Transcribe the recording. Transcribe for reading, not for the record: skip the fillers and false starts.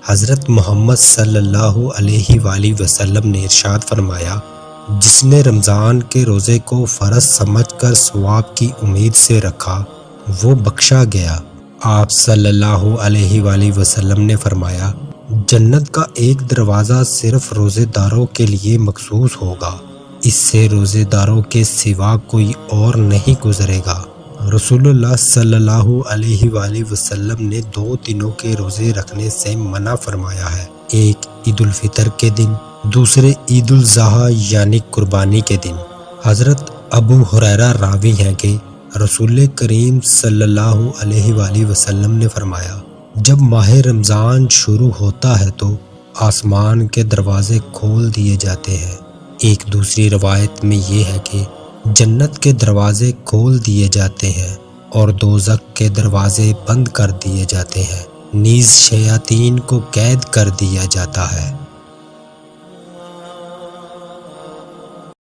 حضرت محمد صلی اللہ علیہ وآلہ وسلم نے ارشاد فرمایا، جس نے رمضان کے روزے کو فرض سمجھ کر ثواب کی امید سے رکھا وہ بخشا گیا۔ آپ صلی اللہ علیہ وآلہ وسلم نے فرمایا، جنت کا ایک دروازہ صرف روزے داروں کے لیے مخصوص ہوگا، اس سے روزے داروں کے سوا کوئی اور نہیں گزرے گا۔ رسول اللہ صلی اللہ علیہ وآلہ وسلم نے 2 دنوں کے روزے رکھنے سے منع فرمایا ہے، ایک عید الفطر کے دن، دوسرے عید الاضحیٰ یعنی قربانی کے دن۔ حضرت ابو ہریرہ راوی ہیں کہ رسول کریم صلی اللہ علیہ وآلہ وسلم نے فرمایا، جب ماہ رمضان شروع ہوتا ہے تو آسمان کے دروازے کھول دیے جاتے ہیں۔ ایک دوسری روایت میں یہ ہے کہ جنت کے دروازے کھول دیے جاتے ہیں اور دوزخ کے دروازے بند کر دیے جاتے ہیں، نیز شیاطین کو قید کر دیا جاتا ہے۔